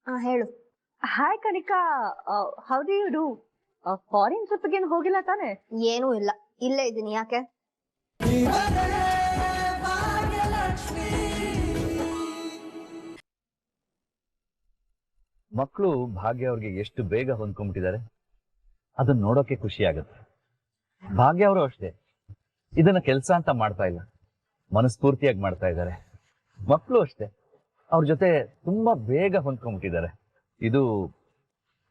ಹೇಳು. Hi Kanika, how do you do? Foreign ಟ್ರಿಪ್ಗೆ ಹೋಗಿಲ್ಲ ತಾನೆ? ಏನೂ ಇಲ್ಲ, ಇಲ್ಲೇ ಇದ್ದೀನಿ. ಯಾಕೆ? ಮಕ್ಕಳು ಭಾಗ್ಯ ಅವ್ರಿಗೆ ಎಷ್ಟು ಬೇಗ ಹೊಂದ್ಕೊಂಡ್ಬಿಟ್ಟಿದ್ದಾರೆ, ಅದನ್ನ ನೋಡೋಕೆ ಖುಷಿ ಆಗುತ್ತೆ. ಭಾಗ್ಯ ಅವರು ಅಷ್ಟೇ, ಇದನ್ನ ಕೆಲಸ ಅಂತ ಮಾಡ್ತಾ ಇಲ್ಲ, ಮನಸ್ಫೂರ್ತಿಯಾಗಿ ಮಾಡ್ತಾ ಇದ್ದಾರೆ. ಮಕ್ಕಳು ಅಷ್ಟೇ, ಅವ್ರ ಜೊತೆ ತುಂಬಾ ಬೇಗ ಹೊಂದ್ಕೊಂಡ್ಬಿಟ್ಟಿದ್ದಾರೆ. ಇದು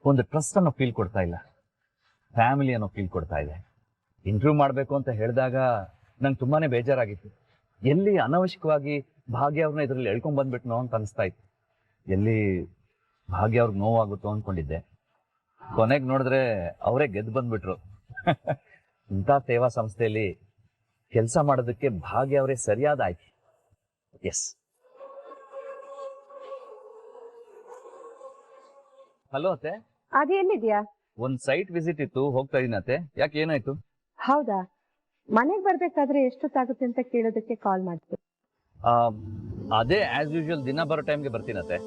ಒಂದು ಟ್ರಸ್ಟ್ ಅನ್ನೋ ಫೀಲ್ ಕೊಡ್ತಾ ಇಲ್ಲ, ಫ್ಯಾಮಿಲಿ ಅನ್ನೋ ಫೀಲ್ ಕೊಡ್ತಾ ಇದೆ. ಇಂಟರ್ವ್ಯೂ ಮಾಡಬೇಕು ಅಂತ ಹೇಳಿದಾಗ ನಂಗೆ ತುಂಬಾನೇ ಬೇಜಾರಾಗಿತ್ತು. ಎಲ್ಲಿ ಅನವಶ್ಯಕವಾಗಿ ಭಾಗ್ಯ ಅವ್ರನ್ನ ಇದರಲ್ಲಿ ಎಳ್ಕೊಂಡ್ ಬಂದ್ಬಿಟ್ನೋ ಅಂತ ಅನಿಸ್ತಾ ಇತ್ತು. ಎಲ್ಲಿ ಭಾಗ್ಯ ಅವ್ರಿಗೆ ನೋವಾಗುತ್ತೋ ಅಂದ್ಕೊಂಡಿದ್ದೆ. ಕೊನೆಗೆ ನೋಡಿದ್ರೆ ಅವರೇ ಗೆದ್ದು ಬಂದ್ಬಿಟ್ರು. ಇಂಥ ಸೇವಾ ಸಂಸ್ಥೆಯಲ್ಲಿ ಕೆಲಸ ಮಾಡೋದಕ್ಕೆ ಭಾಗ್ಯ ಅವರೇ ಸರಿಯಾದ ಆಯ್ಕೆ. ಎಸ್. ಹಲೋ ಅತ್ತೆ. ಅದು ಎಲ್ಲಿದ್ಯಾ? ಒಂದ್ ಸೈಟ್ ವಿಸಿಟ್ ಇತ್ತು, ಹೋಗ್ತಾ ಇದೀನಿ ಅತ್ತೆ. ಯಾಕೆ, ಏನಾಯ್ತು? ಹೌದಾ, ಮನೆಗ್ ಬರ್ಬೇಕಾದ್ರೆ ಎಷ್ಟೊತ್ತಾಗುತ್ತೆ ಅಂತ ಕೇಳೋದಕ್ಕೆ ಕಾಲ್ ಮಾಡ್ತೀನಿ. ಅದೇ ಆಸ್ ಯೂಶುವಲ್ ದಿನ ಬರೋ ಟೈಮ್ಗೆ ಬರ್ತೀನತ್ತೆ.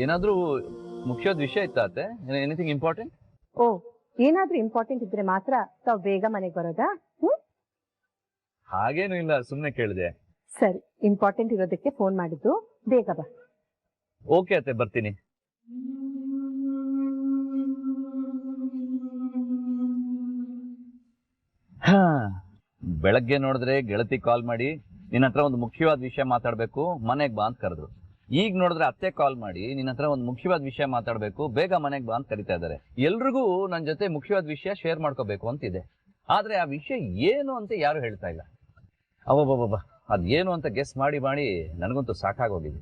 ಏನಾದ್ರೂ ಮುಖ್ಯವಾದ ವಿಷಯ ಇತ್ತ ಅತ್ತೆ? Anything important? ಓ, ಏನಾದ್ರೂ ಇಂಪಾರ್ಟೆಂಟ್ ಇದ್ರೆ ಮಾತ್ರ ತಾವ್ ಬೇಗ ಮನೆಗ್ ಬರೋದಾ? ಹಾಗೇನು ಇಲ್ಲ, ಸುಮ್ನೆ ಕೇಳಿದೆ. ಸರಿ, ಇಂಪಾರ್ಟೆಂಟ್ ಇರೋದಕ್ಕೆ ಫೋನ್ ಮಾಡಿದ್ದು, ಬೇಗ ಬಾ. ಓಕೆ ಅತ್ತೆ, ಬರ್ತೀನಿ. ಬೆಳಗ್ಗೆ ನೋಡಿದ್ರೆ ಗೆಳತಿ ಕಾಲ್ ಮಾಡಿ ನಿನ್ನ ಹತ್ರ ಒಂದು ಮುಖ್ಯವಾದ ವಿಷಯ ಮಾತಾಡ್ಬೇಕು, ಮನೆಗ್ ಬಾ ಅಂತ ಕರೆದ್ರು. ಈಗ ನೋಡಿದ್ರೆ ಅತ್ತೆ ಕಾಲ್ ಮಾಡಿ ನಿನ್ನ ಹತ್ರ ಒಂದು ಮುಖ್ಯವಾದ ವಿಷಯ ಮಾತಾಡ್ಬೇಕು, ಬೇಗ ಮನೆಗ್ ಬಾ ಅಂತ ಕರಿತಾ ಇದ್ದಾರೆ. ಎಲ್ರಿಗೂ ನನ್ನ ಜೊತೆ ಮುಖ್ಯವಾದ ವಿಷಯ ಶೇರ್ ಮಾಡ್ಕೋಬೇಕು ಅಂತಿದೆ, ಆದ್ರೆ ಆ ವಿಷಯ ಏನು ಅಂತ ಯಾರು ಹೇಳ್ತಾ ಇಲ್ಲ. ಅವಬ್ಬಬ್ಬ, ಅದೇನು ಅಂತ ಗೆಸ್ ಮಾಡಿ ಮಾಡಿ ನನಗಂತೂ ಸಾಕಾಗೋಗಿದೆ.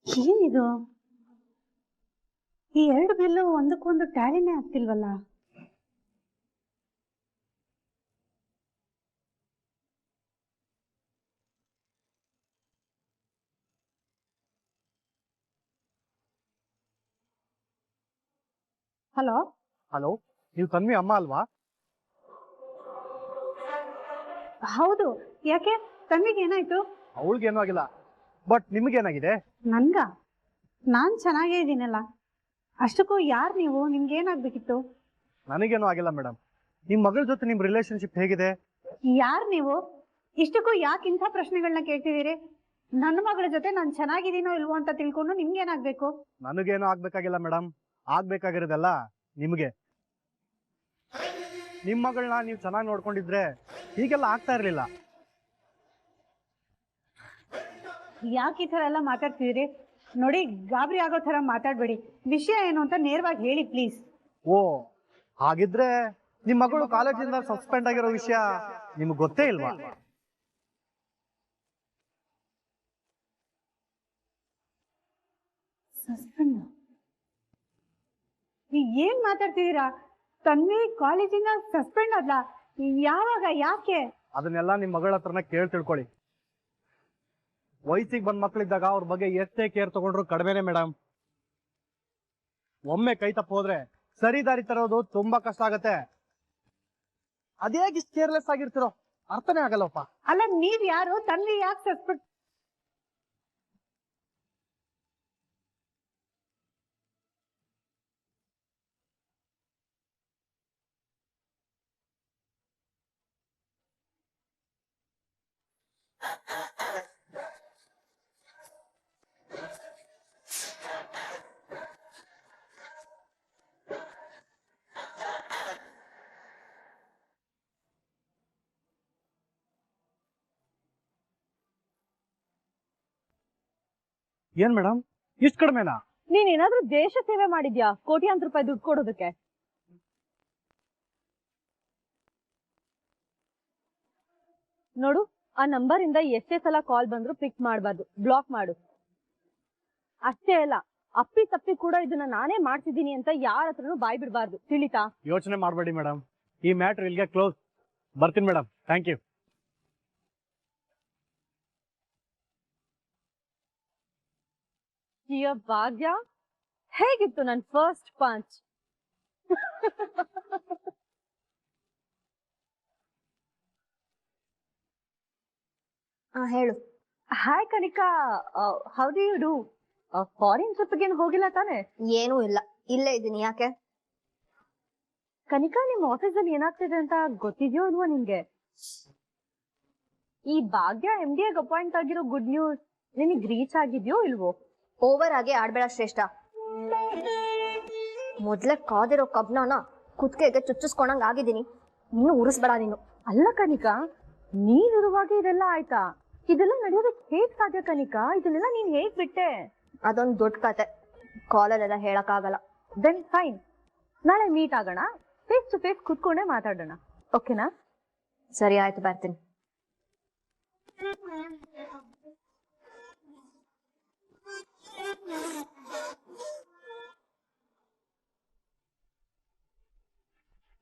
ಏನಿದು? ಈ ಎರಡು ಬಿಲ್ಲು ಒಂದಕ್ಕೊಂದು ಟ್ಯಾಲಿನೇ ಆಗ್ತಿಲ್ವಲ್ಲ. ಹಲೋ ಹಲೋ, ನೀವು ತನ್ವಿ ಅಮ್ಮ ಅಲ್ವಾ? ಹೌದು, ಯಾಕೆ? ತನ್ವಿಗೆ ಏನಾಯ್ತು? ಅವಳಿಗೇನೂ ಆಗಿಲ್ಲ, ಬಟ್ ನಿಮಗೇನಾಗಿದೆ? ನನ್ಗ? ನಾನ್ ಚೆನ್ನಾಗೇ ಇದ್ದೀನಲ್ಲ. ಅಷ್ಟಕ್ಕೂ ಯಾರು ನೀವು? ನಿಮ್ಗೆ ಏನಾಗ್ಬೇಕಿತ್ತು? ನನಗೇನೂ ಆಗಿಲ್ಲ ಮೇಡಮ್. ನಿಮ್ಮ ಮಗಳ ಜೊತೆ ನಿಮ್ಮ ರಿಲೇಶನ್ಶಿಪ್ ಹೇಗಿದೆ? ಯಾರು ನೀವು? ಇಷ್ಟಕ್ಕೂ ಯಾಕೆ ಇಂಥ ಪ್ರಶ್ನೆಗಳನ್ನ ಕೇಳ್ತಿದ್ದೀರಿ? ನನ್ನ ಮಗಳ ಜೊತೆ ನಾನು ಚೆನ್ನಾಗಿದ್ದೀನೋ ಇಲ್ವೋ ಅಂತ ತಿಳ್ಕೊಂಡು ನಿಮ್ಗೆ ಏನಾಗ್ಬೇಕು? ನನಗೇನೂ ಆಗ್ಬೇಕಾಗಿಲ್ಲ ಮೇಡಮ್, ಆಗ್ಬೇಕಾಗಿರೋದೆಲ್ಲ ನಿಮಗೆ. ನಿಮ್ಮ ಮಗಳನ್ನ ನೀವು ಚೆನ್ನಾಗಿ ನೋಡ್ಕೊಂಡಿದ್ರೆ ಹೀಗೆಲ್ಲ ಆಗ್ತಾ ಇರ್ಲಿಲ್ಲ. ಯಾಕೆ ಈ ಥರ ಎಲ್ಲ ಮಾತಾಡ್ತಿದ್ದೀರಿ? ನೋಡಿ, ಗಾಬರಿ ಆಗೋ ಥರ ಮಾತಾಡ್ಬೇಡಿ. ವಿಷಯ ಏನು ಅಂತ ನೇರವಾಗಿ ಹೇಳಿ ಪ್ಲೀಸ್. ಓ, ಹಾಗಿದ್ರೆ ನಿಮ್ಮ ಮಗಳು ಕಾಲೇಜಿಂದ ಸಸ್ಪೆಂಡ್ ಆಗಿರೋ ವಿಷಯ ನಿಮ್ಗೆ ಗೊತ್ತೇ ಇಲ್ವಾ? ಸಸ್ಪೆಂಡ್? ಏನ್ ಮಾತಾಡ್ತಿದ್ದೀರಾ? ತನ್ವಿ ಕಾಲೇಜಿಂದ ಸಸ್ಪೆಂಡ್ ಅಲ್ಲ? ಯಾವಾಗ? ಯಾಕೆ? ಅದನ್ನೆಲ್ಲ ನಿಮ್ಮ ಮಗಳ ಹತ್ರನ ಕೇಳಿ ತಿಳ್ಕೊಳ್ಳಿ. ವಯಸ್ಸಿಗೆ ಬಂದ ಮಕ್ಕಳಿದ್ದಾಗ ಅವ್ರ ಬಗ್ಗೆ ಎಷ್ಟೇ ಕೇರ್ ತಗೊಂಡ್ರು ಕಡಿಮೆನೆ ಮೇಡಮ್. ಒಮ್ಮೆ ಕೈ ತಪ್ಪ ಹೋದ್ರೆ ಸರಿ ದಾರಿ ತರೋದು ತುಂಬಾ ಕಷ್ಟ ಆಗತ್ತೆ. ಅದೇಗಿಷ್ಟು ಕೇರ್ಲೆಸ್ ಆಗಿರ್ತಿರೋ ಅರ್ಥನೇ ಆಗಲ್ಲಪ್ಪ. ಅಲ್ಲ, ನೀವ್ ಯಾರು? ತನ್ವಿ ಯಾಕೆ ಸಸ್ಪೆಂಡ್? ಏನ್ ಮೇಡಮ್, ಇಷ್ಟು ಕಡಿಮೆನಾ? ನೀನ್ ಏನಾದ್ರೂ ದೇಶ ಸೇವೆ ಮಾಡಿದ್ಯಾ ಕೋಟ್ಯಾಂತರ ರೂಪಾಯಿ ದುಡ್ಡು ಕೊಡೋದಕ್ಕೆ? ನೋಡು, ಆ ನಂಬರ್ ಇಂದ ಎಷ್ಟೇ ಸಲ ಕಾಲ್ ಬಂದ್ರು ಪಿಕ್ ಮಾಡಬಾರ್ದು, ಬ್ಲಾಕ್ ಮಾಡು. ಅಷ್ಟೇ ಅಲ್ಲ, ಅಪ್ಪಿ ತಪ್ಪಿ ಕೂಡ ಇದನ್ನ ನಾನೇ ಮಾಡ್ತಿದ್ದೀನಿ ಅಂತ ಯಾರ ಹತ್ರನೂ ಬಾಯ್ ಬಿಡಬಾರ್ದು, ತಿಳಿತಾ? ಯೋಚನೆ ಮಾಡಬೇಡಿ ಮೇಡಮ್, ಈ ಮ್ಯಾಟ್ರ್ ಇಲ್ಲಿಗೆ ಕ್ಲೋಸ್. ಬರ್ತೀನಿ madam, thank you. Dear Bhagya, ಹೇಗಿತ್ತು ನನ್ ಫಸ್ಟ್ ಪಂಚ್? ಹೇಳು. Hi Kanika, how do you do? Foreign ಟ್ರಿಪ್ಗೇನು ಹೋಗಿಲ್ಲ ತಾನೆ? ಏನೂ ಇಲ್ಲ, ಇಲ್ಲೇ ಇದ್ದೀನಿ. ಯಾಕೆ? ಕನಿಕಾ, ನಿಮ್ ಆಫೀಸಲ್ಲಿ ಏನಾಗ್ತಿದೆ ಅಂತ ಗೊತ್ತಿದ್ಯೋ ಅಲ್ವಾ ನಿಮ್ಗೆ? ಈ ಭಾಗ್ಯ MD ಅಪಾಯಿಂಟ್ ಆಗಿರೋ ಗುಡ್ ನ್ಯೂಸ್ ನಿನಗ್ ರೀಚ್ ಆಗಿದ್ಯೋ ಇಲ್ವೋ? ಓವರ್ ಆಗಿ ಆಡ್ಬೇಡ ಶ್ರೇಷ್ಠ. ಮೊದ್ಲೇ ಕಾದಿರೋ ಕಬ್ನಾನ ಕುತ್ತಿಗೆಗೆ ಚುಚ್ಚಿಸ್ಕೊಂಡಂಗ್ ಆಗಿದ್ದೀನಿ, ಇನ್ನು ಉರಿಸ್ಬೇಡ ನೀನು. ಅಲ್ಲ ಕನಿಕಾ, ನೀನಿರುವಾಗ ಇದೆಲ್ಲ ಆಯ್ತಾ? ಇದೆಲ್ಲ ನಡೆಯೋದಕ್ಕೆ ಹೇಗ್ ಸಾಧ್ಯ ಕನಿಕಾ? ಇದನ್ನೆಲ್ಲ ನೀನ್ ಹೇಗ್ ಬಿಟ್ಟೆ? ಅದೊಂದು ದೊಡ್ಡ ಕತೆ, ಕಾಲಲ್ಲೆಲ್ಲ ಹೇಳಕ್ಕಾಗಲ್ಲ. ದೆನ್ ಫೈನ್, ನಾಳೆ ಮೀಟ್ ಆಗೋಣ, ಫೇಸ್ ಟು ಫೇಸ್ ಕುತ್ಕೊಂಡೇ ಮಾತಾಡೋಣ, ಓಕೆನಾ? ಸರಿ ಆಯ್ತು, ಬರ್ತೀನಿ.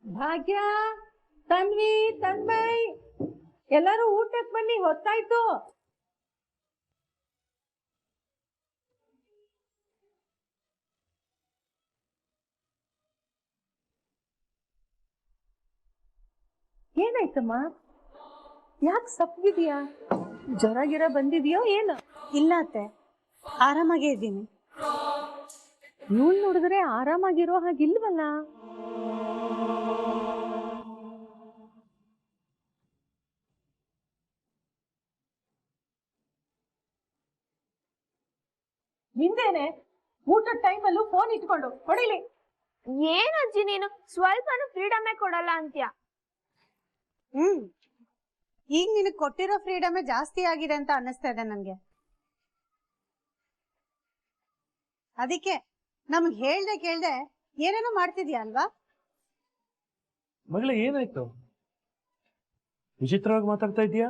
ಭಾಗ್ಯ, ತನ್ವಿ, ತನ್ಮಯ್, ಎಲ್ಲರೂ ಊಟಕ್ಕೆ ಬನ್ನಿ, ಹೊತ್ತಾಯ್ತು. ಏನಾಯ್ತಮ್ಮ? ಯಾಕೆ ಸಪ್ಪಗಿದ್ಯಾ? ಜ್ವರ ಗಿರ ಬಂದಿದ್ಯೋ ಏನು? ಇಲ್ಲ ಅತ್ತೆ, ಆರಾಮಾಗೇ ಇದ್ದೀನಿ. ಇವಳು ನೋಡಿದ್ರೆ ಆರಾಮಾಗಿರೋ ಹಾಗಿಲ್ವಲ್ಲ? ನಿಂದೇನೆ ಊಟದ ಟೈಮಲ್ಲೂ ಫೋನ್ ಇಟ್ಕೊಂಡು ಹೊಡಿಲಿ. ಏನ್ ಅಜ್ಜಿ ನೀನು ಸ್ವಲ್ಪನೂ ಫ್ರೀಡಮೇ ಕೊಡಲ್ಲ ಅಂತ್ಯ. ಈಗ ನಿನಗ್ ಕೊಟ್ಟಿರೋ ಫ್ರೀಡಮೇ ಜಾಸ್ತಿ ಆಗಿದೆ ಅಂತ ಅನ್ನಿಸ್ತಾ ಇದೆ ನನ್ಗೆ. ಅದಕ್ಕೆ ನಮ್ಗ್ ಹೇಳ್ದೆ ಕೇಳ್ದೆ ಏನೇನೋ ಮಾಡ್ತಿದ್ಯಾ ಅಲ್ವಾ? ಮಗಳೇ, ಏನಾಯ್ತು? ವಿಚಿತ್ರವಾಗಿ ಮಾತಾಡ್ತಾ ಇದೀಯಾ?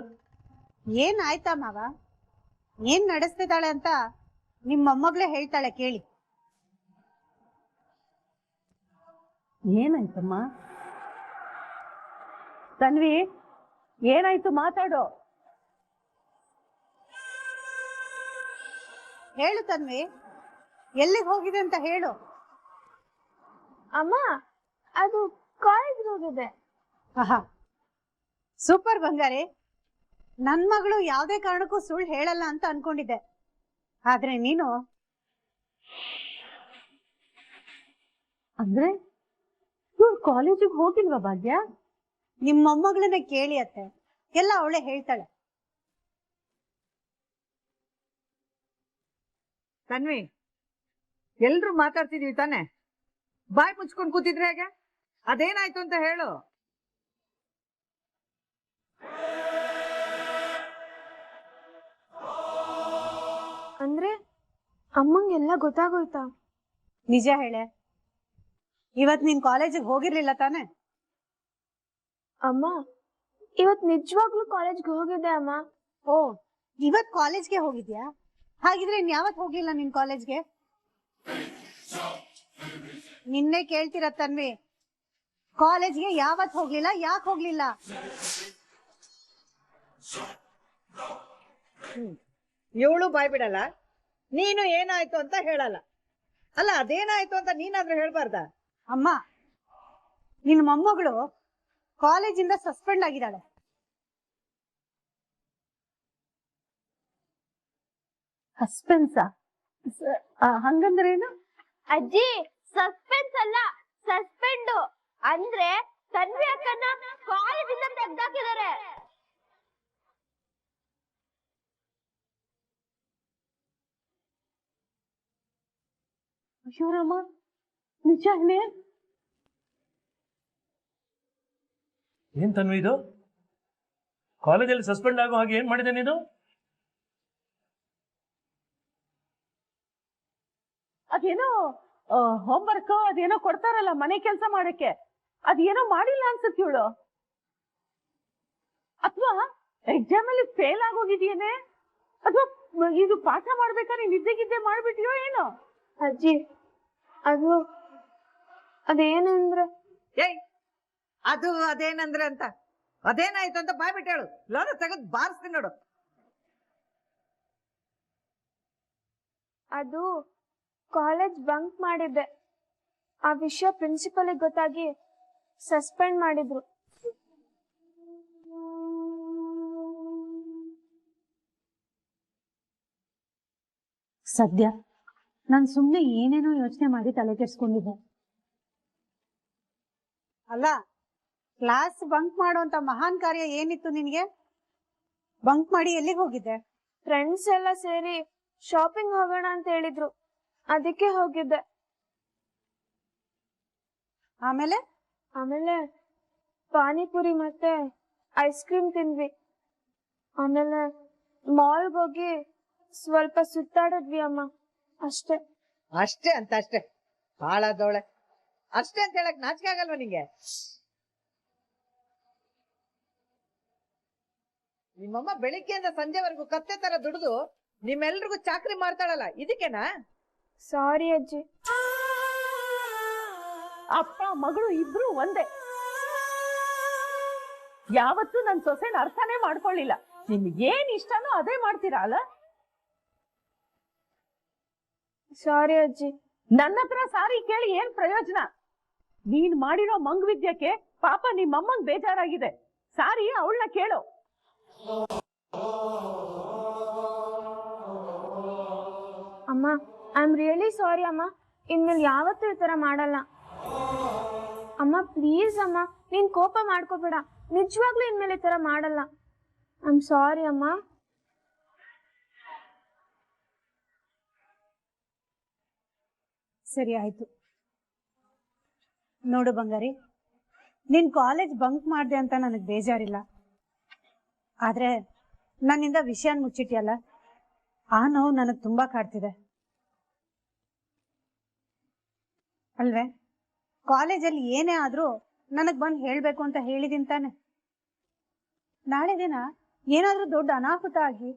ಏನ್ ಆಯ್ತಾ ಮಾವ? ಏನ್ ನಡೆಸ್ತಿದ್ದಾಳೆ ಅಂತ ನಿಮ್ ಮೊಮ್ಮಗಳೇ ಹೇಳ್ತಾಳೆ, ಕೇಳಿ. ಏನಾಯ್ತಮ್ಮ? ತನ್ವಿ, ಏನಾಯ್ತು? ಮಾತಾಡೋ. ಹೇಳು ತನ್ವಿ, ಎಲ್ಲಿಗೆ ಹೋಗಿದೆ ಅಂತ ಹೇಳು. ಅಮ್ಮ, ಅದು ಕಾಲೇಜ್ ಹೋಗಿದೆ. ಆಹಾ, ಸೂಪರ್ ಬಂಗಾರಿ. ನನ್ ಮಗಳು ಯಾವ್ದೇ ಕಾರಣಕ್ಕೂ ಸುಳ್ಳು ಹೇಳಲ್ಲ ಅಂತ ಅನ್ಕೊಂಡಿದ್ದೆ, ಆದ್ರೆ ನೀನು ಅಂದ್ರೆ ಇವ್ರು ಕಾಲೇಜಿಗೆ ಹೋಗಿಲ್ವಾ ಭಾಗ್ಯ? ನಿಮ್ಮ ಮೊಮ್ಮಗಳನ್ನ ಕೇಳಿ ಅತ್ತೆ, ಎಲ್ಲ ಅವಳೆ ಹೇಳ್ತಾಳೆ. ತನ್ವಿ, ಎಲ್ರು ಮಾತಾಡ್ತಿದೀವಿ ತಾನೆ, ಬಾಯ್ ಮುಚ್ಕೊಂಡ್ ಕೂತಿದ್ರೆ ಹೇಗೆ? ಅದೇನಾಯ್ತು ಅಂತ ಹೇಳು. ಅಂದ್ರೆ ಅಮ್ಮಂಗೆಲ್ಲ ಗೊತ್ತಾಗೋಯ್ತಾ? ನಿಜ ಹೇಳೆ, ಇವತ್ ನೀನ್ ಕಾಲೇಜಿಗೆ ಹೋಗಿರ್ಲಿಲ್ಲ ತಾನೆ? ಅಮ್ಮ, ಇವತ್ ನಿಜವಾಗ್ಲೂ ಕಾಲೇಜ್ಗೆ ಹೋಗಿದ್ದೆ ಅಮ್ಮ. ಓ, ಇವತ್ ಕಾಲೇಜ್ಗೆ ಹೋಗಿದ್ಯಾ? ಹಾಗಿದ್ರೆ ಇನ್ ಯಾವತ್ ಹೋಗ್ಲಿಲ್ಲ ನಿನ್ ಕಾಲೇಜ್ಗೆ? ನಿನ್ನೆ ಕೇಳ್ತಿರ ತನ್ವಿ, ಕಾಲೇಜ್ಗೆ ಯಾವತ್ ಹೋಗ್ಲಿಲ್ಲ, ಯಾಕೆ ಹೋಗ್ಲಿಲ್ಲ? ಇವಳು ಬಾಯ್ ಬಿಡಲ್ಲ, ನೀನು ಏನಾಯ್ತು ಅಂತ ಹೇಳಲ್ಲ. ಅಲ್ಲ, ಅದೇನಾಯ್ತು ಅಂತ ನೀನಾದ್ರೂ ಹೇಳ್ಬಾರ್ದ? ಅಮ್ಮ, ನಿನ್ ಮೊಮ್ಮಗಳು ಕಾಲೇಜಿಂದ ಸಸ್ಪೆಂಡ್ ಆಗಿದ್ದಾಳೆ. ಸಸ್ಪೆನ್ಸಾ? ಹಂಗಂದ್ರೇನು? ಅಜ್ಜಿ, ಸಸ್ಪೆನ್ಸ್ ಅಲ್ಲ, ಸಸ್ಪೆಂಡ್. ಅಂದ್ರೆ ತನ್ವಿ ಅಕ್ಕನ ಕಾಲೇಜಿಂದ ತೆಗ್ದಾಕಿದ್ದಾರೆ. ಅಯ್ಯೋರಮ್ಮ, ನಿಜಾನೇ? ಏನ್ ತನ್ವಿ ಇದು? ಕಾಲೇಜಲ್ಲಿ ಸಸ್ಪೆಂಡ್ ಆಗೋ ಹಾಗೆ ಏನ್ ಮಾಡಿದೆ ನೀನು? ಅದೇನೋ ಹೋಮ್ವರ್ಕ್ ಅದೇನೋ ಕೊಡ್ತಾರಲ್ಲ ಮನೆ ಕೆಲಸ ಮಾಡಕ್ಕೆ, ಅದೇನೋ ಮಾಡಿಲ್ಲ ಅನ್ಸುತ್ತೆ ಇವಳು. ಅಥವಾ ಎಕ್ಸಾಮ್ ಅಲ್ಲಿ ಫೇಲ್ ಆಗೋಗಿದ್ಯೇನೆ, ಅಥವಾ ಇದು ಪಾಠ ಮಾಡ್ಬೇಕಾದ್ರೆ ನಿದ್ದೆಗಿದ್ದೆ ಮಾಡ್ಬಿಟ್ಟಿಯೋ ಏನೋ? ಅಜ್ಜಿ, ಅದು ಅದೇನಂದ್ರೆ ಏಯ್, ಅದು ಅದೇನಂದ್ರೆ ಅಂತ ಅದೇನಾಯ್ತು ಅಂತ ಬಾಯ್ ಬಿಟ್ಟು ಹೇಳು, ಲೋನ ತೆಗೆದು ಬಾರಿಸ್ತೀನಿ ನೋಡು. ಅದು ಕಾಲೇಜ್ ಬಂಕ್ ಮಾಡಿದ್ದೆ. ಆ ವಿಷಯ ಪ್ರಿನ್ಸಿಪಲ್ಗೆ ಗೊತ್ತಾಗಿ ಸಸ್ಪೆಂಡ್ ಮಾಡಿದ್ರು. ಸದ್ಯ ನಾನು ಸುಮ್ಮನೆ ಏನೇನೋ ಯೋಚನೆ ಮಾಡಿ ತಲೆ ಕೆಡ್ಸ್ಕೊಂಡಿದ್ದೆ. ಅಲ್ಲ, ಕ್ಲಾಸ್ ಬಂಕ್ ಮಾಡುವಂತ ಮಹಾನ್ ಕಾರ್ಯ ಏನಿತ್ತು ನಿನ್ಗೆ? ಬಂಕ್ ಮಾಡಿ ಎಲ್ಲಿಗೆ ಹೋಗಿದ್ದೆ? ಫ್ರೆಂಡ್ಸ್ ಎಲ್ಲ ಸೇರಿ ಶಾಪಿಂಗ್ ಹೋಗೋಣ ಅಂತ ಹೇಳಿದ್ರು, ಅದಕ್ಕೆ ಹೋಗಿದ್ದೆ. ಆಮೇಲೆ ಆಮೇಲೆ ಪಾನಿಪುರಿ ಮತ್ತೆ ಐಸ್ ಕ್ರೀಮ್ ತಿಂದ್ವಿ. ಆಮೇಲೆ ಮಾಲ್ಗೆ ಹೋಗಿ ಸ್ವಲ್ಪ ಸುತ್ತಾಡಿದ್ವಿ ಅಮ್ಮ, ಅಷ್ಟೇ. ಅಷ್ಟೇ ಅಂತ ಅಷ್ಟೇ, ಹಾಳಾದವಳೆ. ಅಷ್ಟೇ ಅಂತ ಹೇಳಕ್ ನಾಚಿಕೆ ಆಗಲ್ವಾ ನಿಂಗೆ? ನಿಮ್ಮಮ್ಮ ಬೆಳಿಗ್ಗೆಯಿಂದ ಸಂಜೆವರೆಗೂ ಕತ್ತೆ ತರ ದುಡಿದು ನಿಮ್ಮೆಲ್ರಿಗೂ ಚಾಕ್ರಿ ಮಾಡ್ತಾಳಲ್ಲ, ಇದಕ್ಕೇನಾ? ಸಾರಿ ಅಜ್ಜಿ. ಅಪ್ಪ ಮಗಳು ಇಬ್ರು ಒಂದೇ. ಯಾವತ್ತೂ ನನ್ ಸೊಸೆನ ಅರ್ಥನೇ ಮಾಡ್ಕೊಳ್ಳಿಲ್ಲ. ನಿಮ್ಗೆ ಏನ್ ಇಷ್ಟನೋ ಅದೇ ಮಾಡ್ತೀರಾ ಅಲ್ಲ? ಸಾರಿ ಅಜ್ಜಿ. ನನ್ನ ಹತ್ರ ಸಾರಿ ಕೇಳಿ ಏನ್ ಪ್ರಯೋಜನ? ನೀನ್ ಮಾಡಿರೋ ಮಂಗ್ವಿದ್ಯಕ್ಕೆ ಪಾಪ ನಿಮ್ಮಮ್ಮಂಗ್ ಬೇಜಾರಾಗಿದೆ. ಸಾರಿ ಅವಳನ್ನ ಕೇಳು. ಅಮ್ಮ, ಐ ಆಮ್ ರಿಯಲಿ ಸಾರಿ ಅಮ್ಮ. ಇನ್ಮೇಲೆ ಯಾವತ್ತೂ ಈ ತರ ಮಾಡಲ್ಲ ಅಮ್ಮ. ಪ್ಲೀಸ್ ಅಮ್ಮ, ನೀನ್ ಕೋಪ ಮಾಡ್ಕೋಬೇಡ. ನಿಜವಾಗ್ಲೂ ಇನ್ಮೇಲೆ ಈ ತರ ಮಾಡಲ್ಲ. ಐ ಆಮ್ ಸಾರಿ ಅಮ್ಮ. ಸರಿ ಆಯ್ತು. ನೋಡು ಬಂಗಾರಿ, ನೀನ್ ಕಾಲೇಜ್ ಬಂಕ್ ಮಾಡ್ದೆ ಅಂತ ನನಗೆ ಬೇಜಾರಿಲ್ಲ. ಆದ್ರೆ ನನ್ನಿಂದ ವಿಷಯನ್ ಮುಚ್ಚಿಟ್ಯಲ್ಲ, ಆ ನೋವು ನನಗೆ ತುಂಬಾ ಕಾಡ್ತಿದೆ ಅಲ್ವೇ? ಕಾಲೇಜಲ್ಲಿ ಏನೇ ಆದ್ರೂ ನನಗ್ ಬಂದು ಹೇಳ್ಬೇಕು ಅಂತ ಹೇಳಿದೀನಿ ತಾನೆ. ನಾಳೆ ದಿನ ಏನಾದ್ರೂ ದೊಡ್ಡ ಅನಾಹುತ ಆಗಿ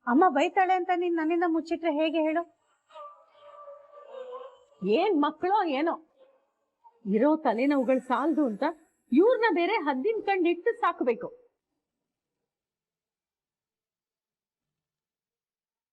ಅಮ್ಮ ಬೈತಾಳೆ ಅಂತ ನೀನ್ ನನ್ನಿಂದ ಮುಚ್ಚಿಟ್ರೆ ಹೇಗೆ ಹೇಳು? ಏನ್ ಮಕ್ಕಳೋ ಏನೋ, ಇರೋ ತಲೆನೋವುಗಳು ಸಾಲದು ಅಂತ ಇವ್ರನ್ನ ಬೇರೆ ಹದ್ದಿನ ಕಂಡಿಟ್ಟು ಸಾಕಬೇಕು.